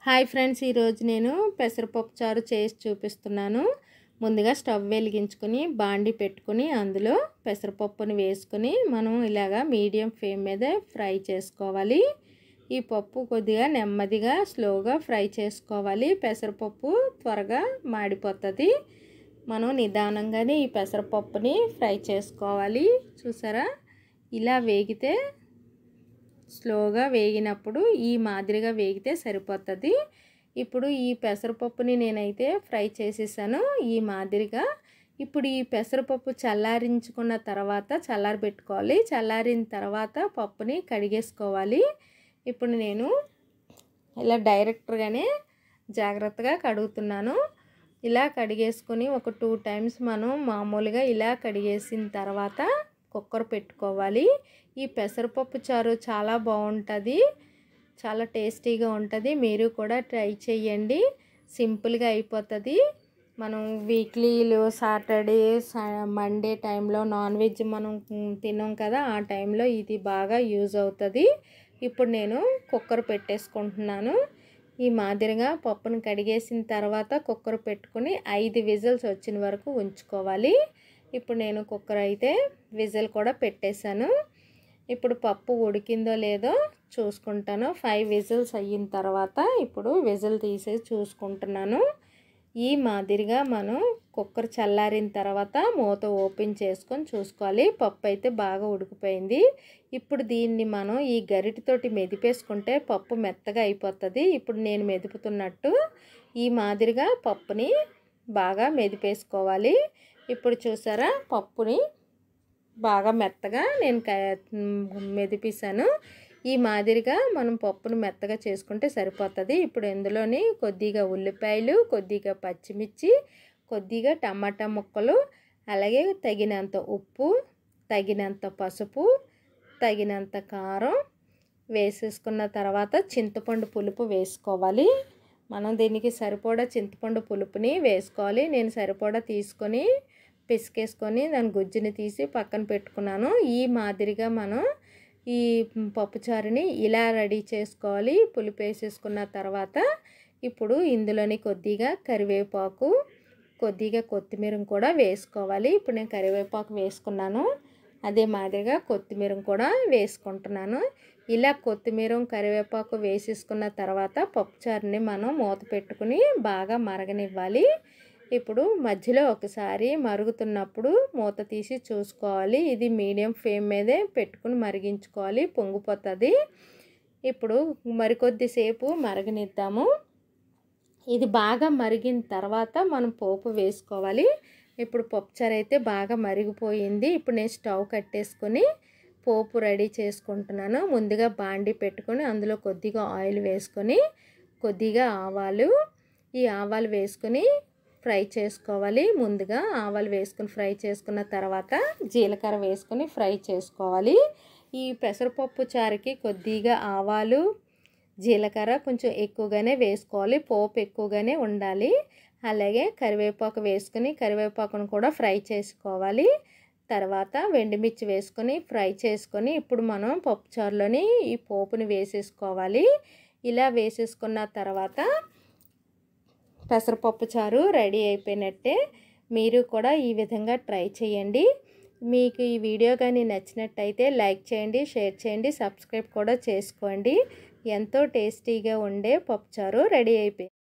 Hi friends, ఈరోజు నేను పెసరపప్పు చారు చేసి చూపిస్తున్నాను. ముందుగా స్టవ్ వెలిగించుకొని బాండి పెట్టుకొని అందులో పెసరపప్పుని వేసుకొని మనం ఇలాగా మీడియం ఫ్లేమ్ మీద ఫ్రై చేసుకోవాలి. ఈ పప్పు కొద్దిగా నెమ్మదిగా స్లోగా ఫ్రై చేసుకోవాలి. పెసరపప్పు త్వరగా మాడిపోతుంది. మనం నిదానంగానే ఈ పెసరపప్పుని ఫ్రై చేసుకోవాలి. చూసారా, ఇలా వేగితే స్లోగా వేగినప్పుడు ఈ మాదిరిగా వేగితే సరిపోతుంది. ఇప్పుడు ఈ పెసరపప్పుని నేనైతే ఫ్రై చేసేసాను ఈ మాదిరిగా. ఇప్పుడు ఈ పెసరపప్పు చల్లారించుకున్న తర్వాత చల్లారబెట్టుకోవాలి. చల్లారిన తర్వాత పప్పుని కడిగేసుకోవాలి. ఇప్పుడు నేను ఇలా డైరెక్ట్గానే జాగ్రత్తగా కడుగుతున్నాను. ఇలా కడిగేసుకొని ఒక 2 టైమ్స్ మనం మామూలుగా ఇలా కడిగేసిన తర్వాత కుక్కర్ పెట్టుకోవాలి. ఈ పెసరపప్పు చారు చాలా బాగుంటుంది, చాలా టేస్టీగా ఉంటుంది. మీరు కూడా ట్రై చేయండి. సింపుల్గా అయిపోతుంది. మనం వీక్లీలో సాటర్డే మండే టైంలో నాన్ వెజ్ మనం తినాం కదా, ఆ టైంలో ఇది బాగా యూజ్ అవుతుంది. ఇప్పుడు నేను కుక్కర్ పెట్టేసుకుంటున్నాను. ఈ మాదిరిగా పప్పును కడిగేసిన తర్వాత కుక్కర్ పెట్టుకుని 5 విజిల్స్ వచ్చిన వరకు ఉంచుకోవాలి. ఇప్పుడు నేను కుక్కర్ అయితే విజిల్ కూడా పెట్టేశాను. ఇప్పుడు పప్పు ఉడికిందో లేదో చూసుకుంటాను. 5 విజిల్స్ అయిన తర్వాత ఇప్పుడు విజిల్ తీసేసి చూసుకుంటున్నాను. ఈ మాదిరిగా మనం కుక్కర్ చల్లారిన తర్వాత మూత ఓపెన్ చేసుకొని చూసుకోవాలి. పప్పు అయితే బాగా ఉడికిపోయింది. ఇప్పుడు దీన్ని మనం ఈ గరిటెతోటి మెదిపేసుకుంటే పప్పు మెత్తగా అయిపోతుంది. ఇప్పుడు నేను మెదుపుతున్నట్టు ఈ మాదిరిగా పప్పుని బాగా మెదిపేసుకోవాలి. ఇప్పుడు చూసారా, పప్పుని బాగా మెత్తగా నేను మెదిపేసాను. ఈ మాదిరిగా మనం పప్పును మెత్తగా చేసుకుంటే సరిపోతుంది. ఇప్పుడు ఇందులోని కొద్దిగా ఉల్లిపాయలు, కొద్దిగా పచ్చిమిర్చి, కొద్దిగా టమాటా ముక్కలు, అలాగే తగినంత ఉప్పు, తగినంత పసుపు, తగినంత కారం వేసేసుకున్న తర్వాత చింతపండు పులుపు వేసుకోవాలి. మనం దీనికి సరిపడా చింతపండు పులుపుని వేసుకోవాలి. నేను సరిపడా తీసుకొని పిసికేసుకొని దాని గుజ్జుని తీసి పక్కన పెట్టుకున్నాను. ఈ మాదిరిగా మనం ఈ పప్పుచారుని ఇలా రెడీ చేసుకోవాలి. పులుపు వేసేసుకున్న తర్వాత ఇప్పుడు ఇందులోని కొద్దిగా కరివేపాకు, కొద్దిగా కొత్తిమీర కూడా వేసుకోవాలి. ఇప్పుడు నేను కరివేపాకు వేసుకున్నాను, అదే మాదిరిగా కొత్తిమీర కూడా వేసుకుంటున్నాను. ఇలా కొత్తిమీర కరివేపాకు వేసేసుకున్న తర్వాత పప్పుచారుని మనం మూత పెట్టుకుని బాగా మరగనివ్వాలి. ఇప్పుడు మధ్యలో ఒకసారి మరుగుతున్నప్పుడు మూత తీసి చూసుకోవాలి. ఇది మీడియం ఫ్లేమ్ మీదే పెట్టుకుని మరిగించుకోవాలి, పొంగిపోతుంది. ఇప్పుడు మరికొద్దిసేపు మరగనిద్దాము. ఇది బాగా మరిగిన తర్వాత మనం పోపు వేసుకోవాలి. ఇప్పుడు పప్పుచారు అయితే బాగా మరిగిపోయింది. ఇప్పుడు నేను స్టవ్ కట్టేసుకొని పోపు రెడీ చేసుకుంటున్నాను. ముందుగా బాండి పెట్టుకొని అందులో కొద్దిగా ఆయిల్ వేసుకొని కొద్దిగా ఆవాలు, ఈ ఆవాలు వేసుకొని ఫ్రై చేసుకోవాలి. ముందుగా ఆవాలు వేసుకొని ఫ్రై చేసుకున్న తర్వాత జీలకర్ర వేసుకొని ఫ్రై చేసుకోవాలి. ఈ పెసరపప్పు చారుకి కొద్దిగా ఆవాలు, జీలకర్ర కొంచెం ఎక్కువగానే వేసుకోవాలి. పోపు ఎక్కువగానే ఉండాలి. అలాగే కరివేపాకు వేసుకొని కరివేపాకును కూడా ఫ్రై చేసుకోవాలి. తర్వాత ఎండుమిర్చి వేసుకొని ఫ్రై చేసుకొని ఇప్పుడు మనం పప్పుచారులోని ఈ పోపుని వేసేసుకోవాలి. ఇలా వేసేసుకున్న తర్వాత పెసరపప్పు చారు రెడీ అయిపోయినట్టే. మీరు కూడా ఈ విధంగా ట్రై చేయండి. మీకు ఈ వీడియో కానీ నచ్చినట్టయితే లైక్ చేయండి, షేర్ చేయండి, సబ్స్క్రైబ్ కూడా చేసుకోండి. ఎంతో టేస్టీగా ఉండే పప్పుచారు రెడీ అయిపోయింది.